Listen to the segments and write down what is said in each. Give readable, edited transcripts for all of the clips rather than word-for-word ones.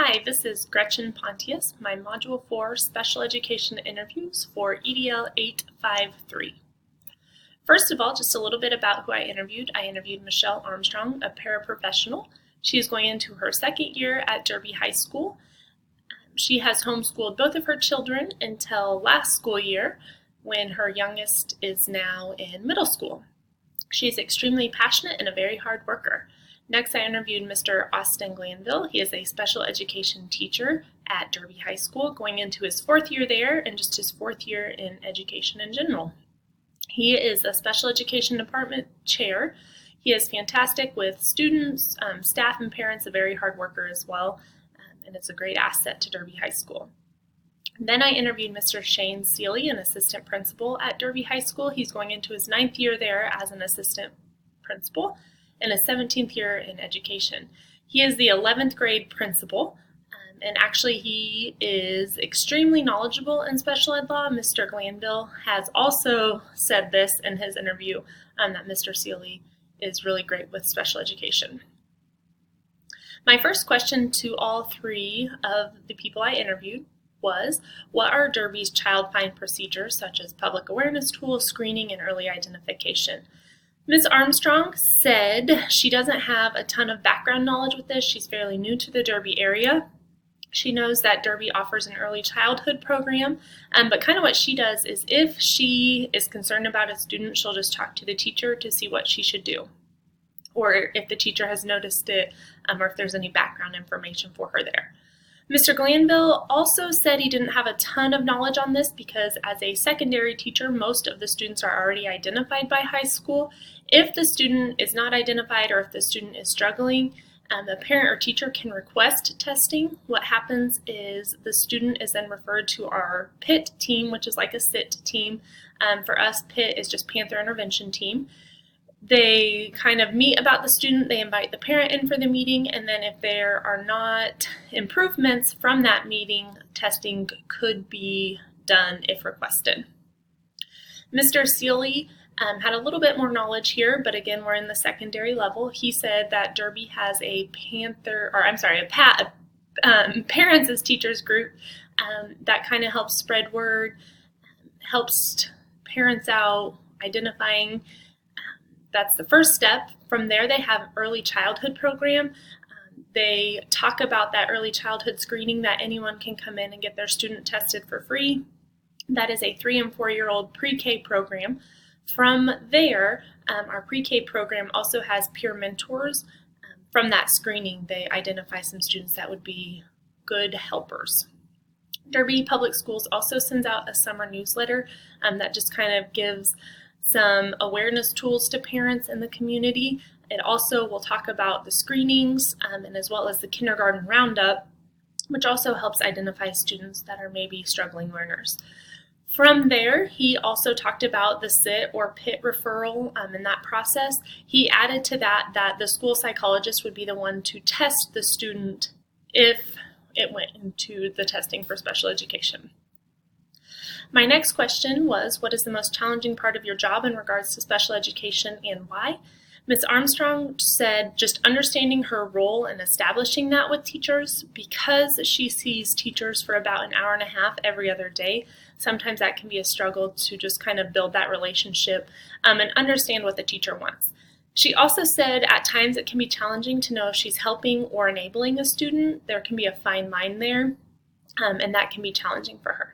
Hi, this is Gretchen Pontius, my Module 4 Special Education Interviews for EDL 853. First of all, just a little bit about who I interviewed. I interviewed Michelle Armstrong, a paraprofessional. She is going into her second year at Derby High School. She has homeschooled both of her children until last school year, when her youngest is now in middle school. She's extremely passionate and a very hard worker. Next, I interviewed Mr. Austin Glanville. He is a special education teacher at Derby High School, going into his fourth year there and just his fourth year in education in general. He is a special education department chair. He is fantastic with students, staff, and parents, a very hard worker as well, and it's a great asset to Derby High School. Then I interviewed Mr. Shane Seeley, an assistant principal at Derby High School. He's going into his 9th year there as an assistant principal and his 17th year in education. He is the 11th grade principal, and actually he is extremely knowledgeable in special ed law. Mr. Glanville has also said this in his interview, that Mr. Seeley is really great with special education. My first question to all three of the people I interviewed was, what are Derby's child find procedures, such as public awareness tools, screening, and early identification? Ms. Armstrong said she doesn't have a ton of background knowledge with this. She's fairly new to the Derby area. She knows that Derby offers an early childhood program, but kind of what she does is if she is concerned about a student, she'll just talk to the teacher to see what she should do, or if the teacher has noticed it, or if there's any background information for her there. Mr. Glanville also said he didn't have a ton of knowledge on this because as a secondary teacher, most of the students are already identified by high school. If the student is not identified or if the student is struggling, the parent or teacher can request testing. What happens is the student is then referred to our PIT team, which is like a SIT team. For us, PIT is just Panther Intervention Team. They kind of meet about the student, they invite the parent in for the meeting, and then if there are not improvements from that meeting, testing could be done if requested. Mr. Seeley had a little bit more knowledge here, but again, we're in the secondary level. He said that Derby has a parents as teachers group that kind of helps spread word, helps parents out, identifying. That's the first step. From there, they have early childhood program. They talk about that early childhood screening that anyone can come in and get their student tested for free. That is a 3- and 4-year-old pre-K program. From there, our pre-K program also has peer mentors. From that screening, they identify some students that would be good helpers. Derby Public Schools also sends out a summer newsletter that just kind of gives some awareness tools to parents in the community. It also will talk about the screenings and as well as the kindergarten roundup, which also helps identify students that are maybe struggling learners. From there, he also talked about the SIT or PIT referral in that process. He added to that the school psychologist would be the one to test the student if it went into the testing for special education. My next question was, what is the most challenging part of your job in regards to special education and why? Ms. Armstrong said just understanding her role and establishing that with teachers, because she sees teachers for about an hour and a half every other day. Sometimes that can be a struggle to just kind of build that relationship and understand what the teacher wants. She also said at times it can be challenging to know if she's helping or enabling a student. There can be a fine line there, and that can be challenging for her.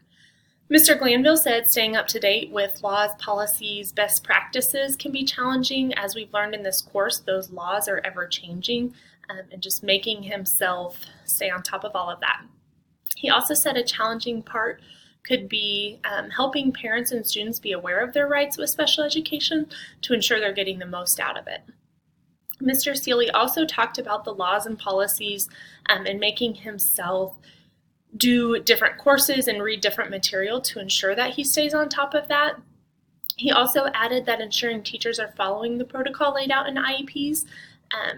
Mr. Glanville said staying up to date with laws, policies, best practices can be challenging. As we've learned in this course, those laws are ever changing, and just making himself stay on top of all of that. He also said a challenging part could be helping parents and students be aware of their rights with special education to ensure they're getting the most out of it. Mr. Seeley also talked about the laws and policies and making himself do different courses and read different material to ensure that he stays on top of that. He also added that ensuring teachers are following the protocol laid out in IEPs.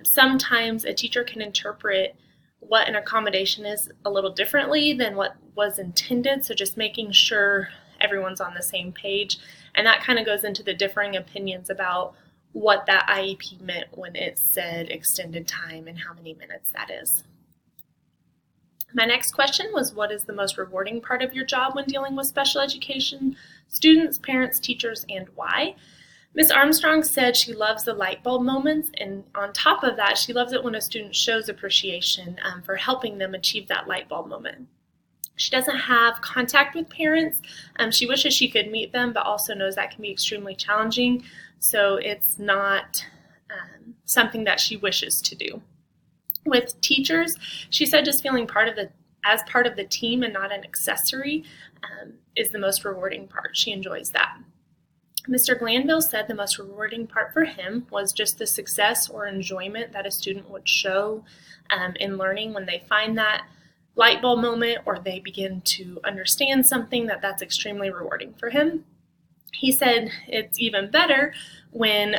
Sometimes a teacher can interpret what an accommodation is a little differently than what was intended, so just making sure everyone's on the same page. And that kind of goes into the differing opinions about what that IEP meant when it said extended time and how many minutes that is. My next question was, what is the most rewarding part of your job when dealing with special education students, parents, teachers, and why? Ms. Armstrong said she loves the light bulb moments, and on top of that, she loves it when a student shows appreciation for helping them achieve that light bulb moment. She doesn't have contact with parents. She wishes she could meet them, but also knows that can be extremely challenging, so it's not something that she wishes to do. With teachers, she said just feeling as part of the team and not an accessory is the most rewarding part. She enjoys that. Mr. Glanville said the most rewarding part for him was just the success or enjoyment that a student would show in learning when they find that light bulb moment or they begin to understand something, that's extremely rewarding for him. He said it's even better when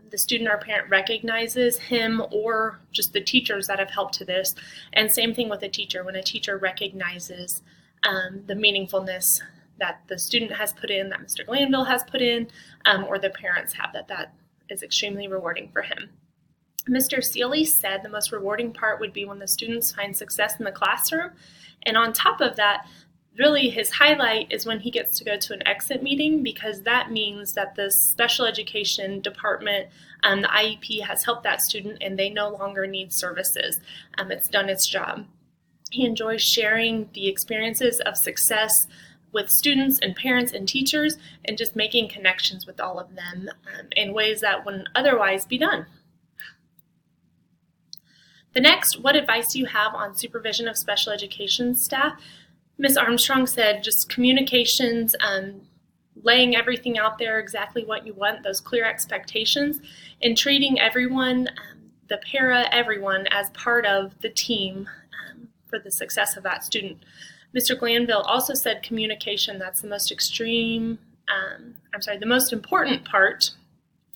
the student or parent recognizes him or just the teachers that have helped to this. And same thing with a teacher, when a teacher recognizes the meaningfulness that the student has put in, that Mr. Glanville has put in, or the parents have, that is extremely rewarding for him. Mr. Seeley said the most rewarding part would be when the students find success in the classroom. And on top of that, really his highlight is when he gets to go to an exit meeting, because that means that the special education department, the IEP, has helped that student and they no longer need services. It's done its job. He enjoys sharing the experiences of success with students and parents and teachers and just making connections with all of them in ways that wouldn't otherwise be done. The next, what advice do you have on supervision of special education staff? Ms. Armstrong said just communications, laying everything out there exactly what you want, those clear expectations, and treating everyone, the para, everyone, as part of the team for the success of that student. Mr. Glanville also said communication, that's the most the most important part.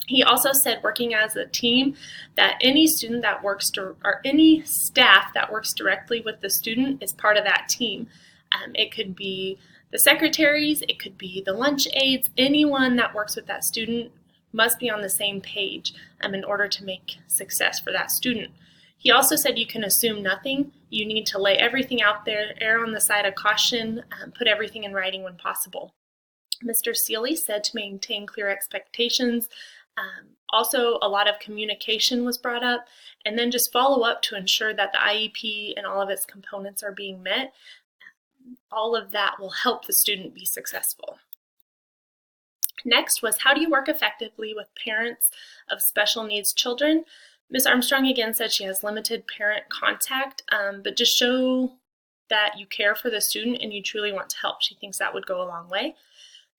He also said working as a team, that any student that works or any staff that works directly with the student is part of that team. It could be the secretaries, it could be the lunch aides, anyone that works with that student must be on the same page in order to make success for that student. He also said you can assume nothing. You need to lay everything out there, err on the side of caution, put everything in writing when possible. Mr. Seeley said to maintain clear expectations. Also, a lot of communication was brought up, and then just follow up to ensure that the IEP and all of its components are being met. All of that will help the student be successful. Next was, how do you work effectively with parents of special needs children? Ms. Armstrong again said she has limited parent contact, but just show that you care for the student and you truly want to help. She thinks that would go a long way.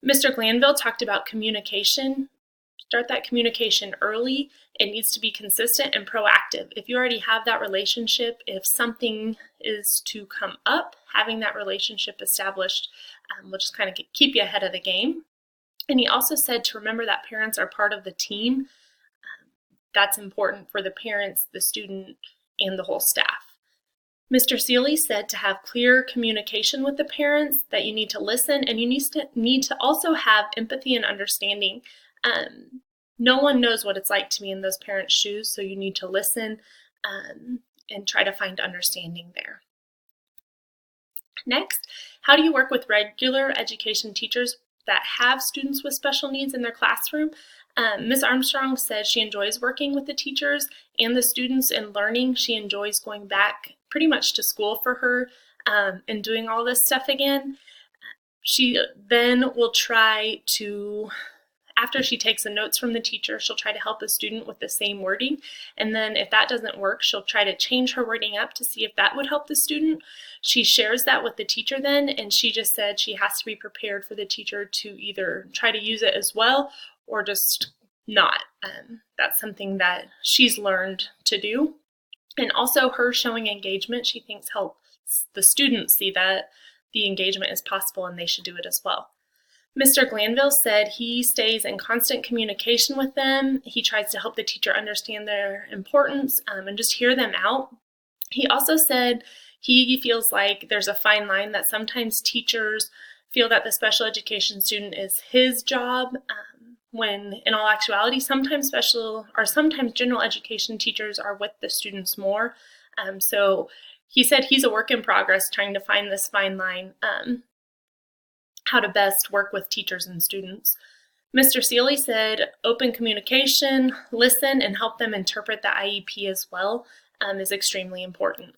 Mr. Glanville talked about communication. Start that communication early. It needs to be consistent and proactive. If you already have that relationship, if something is to come up, having that relationship established will just kind of keep you ahead of the game. And he also said to remember that parents are part of the team. That's important for the parents, the student, and the whole staff. Mr. Seeley said to have clear communication with the parents, that you need to listen, and you need to also have empathy and understanding. No one knows what it's like to be in those parents' shoes, so you need to listen and try to find understanding there. Next, how do you work with regular education teachers that have students with special needs in their classroom? Ms. Armstrong said she enjoys working with the teachers and the students and learning. She enjoys going back pretty much to school for her and doing all this stuff again. She then will try to, after she takes the notes from the teacher, she'll try to help a student with the same wording. And then if that doesn't work, she'll try to change her wording up to see if that would help the student. She shares that with the teacher then, and she just said she has to be prepared for the teacher to either try to use it as well or just not. That's something that she's learned to do. And also her showing engagement, she thinks helps the students see that the engagement is possible and they should do it as well. Mr. Glanville said he stays in constant communication with them. He tries to help the teacher understand their importance and just hear them out. He also said he feels like there's a fine line that sometimes teachers feel that the special education student is his job, when in all actuality, sometimes general education teachers are with the students more. So he said he's a work in progress trying to find this fine line, how to best work with teachers and students. Mr. Seeley said open communication, listen, and help them interpret the IEP as well is extremely important.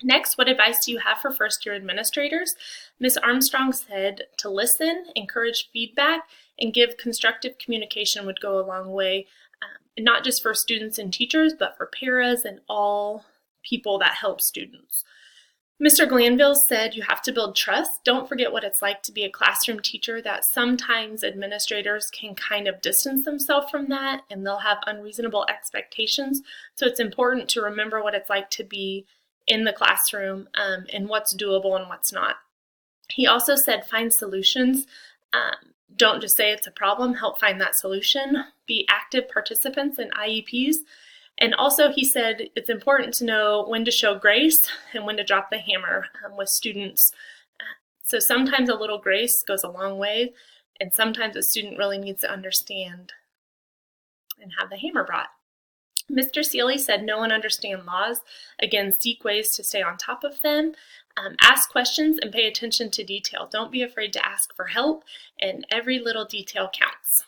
Next, what advice do you have for first-year administrators? Ms. Armstrong said to listen, encourage feedback, and give constructive communication would go a long way, not just for students and teachers, but for paras and all people that help students. Mr. Glanville said you have to build trust. Don't forget what it's like to be a classroom teacher, that sometimes administrators can kind of distance themselves from that and they'll have unreasonable expectations. So it's important to remember what it's like to be in the classroom and what's doable and what's not. He also said find solutions. Don't just say it's a problem, help find that solution. Be active participants in IEPs. And also he said it's important to know when to show grace and when to drop the hammer with students. So sometimes a little grace goes a long way, and sometimes a student really needs to understand and have the hammer brought. Mr. Seeley said know and understand laws. Again, seek ways to stay on top of them. Ask questions and pay attention to detail. Don't be afraid to ask for help, and every little detail counts.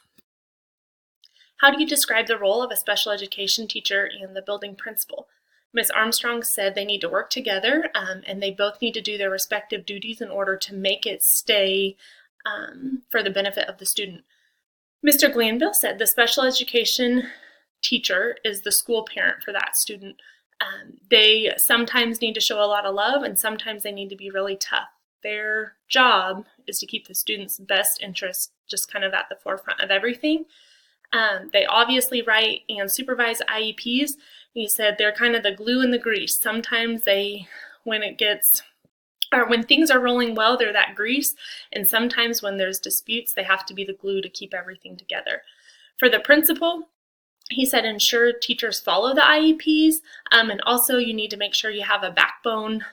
How do you describe the role of a special education teacher and the building principal? Ms. Armstrong said they need to work together and they both need to do their respective duties in order to make it stay for the benefit of the student. Mr. Glanville said the special education teacher is the school parent for that student. They sometimes need to show a lot of love and sometimes they need to be really tough. Their job is to keep the student's best interest just kind of at the forefront of everything. They obviously write and supervise IEPs. He said they're kind of the glue and the grease. Sometimes when things are rolling well, they're that grease. And sometimes when there's disputes, they have to be the glue to keep everything together. For the principal, he said ensure teachers follow the IEPs. And also you need to make sure you have a backbone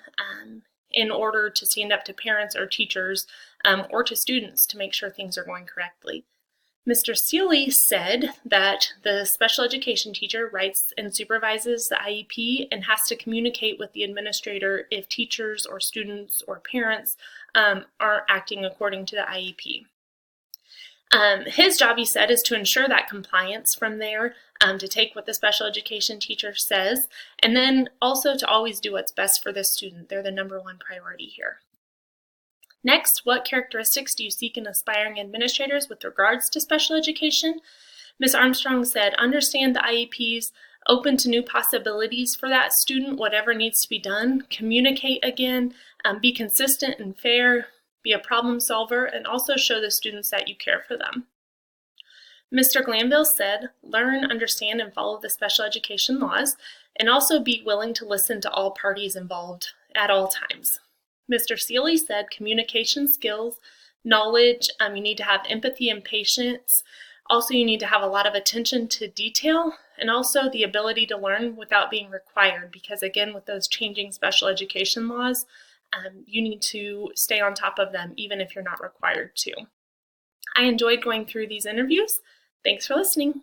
in order to stand up to parents or teachers or to students to make sure things are going correctly. Mr. Seeley said that the special education teacher writes and supervises the IEP and has to communicate with the administrator if teachers or students or parents aren't acting according to the IEP. His job, he said, is to ensure that compliance from there, to take what the special education teacher says, and then also to always do what's best for the student. They're the number one priority here. Next, what characteristics do you seek in aspiring administrators with regards to special education? Ms. Armstrong said, understand the IEPs, open to new possibilities for that student, whatever needs to be done, communicate again, be consistent and fair, be a problem solver, and also show the students that you care for them. Mr. Glanville said, learn, understand, and follow the special education laws, and also be willing to listen to all parties involved at all times. Mr. Seeley said communication skills, knowledge, you need to have empathy and patience. Also, you need to have a lot of attention to detail and also the ability to learn without being required because, again, with those changing special education laws, you need to stay on top of them even if you're not required to. I enjoyed going through these interviews. Thanks for listening.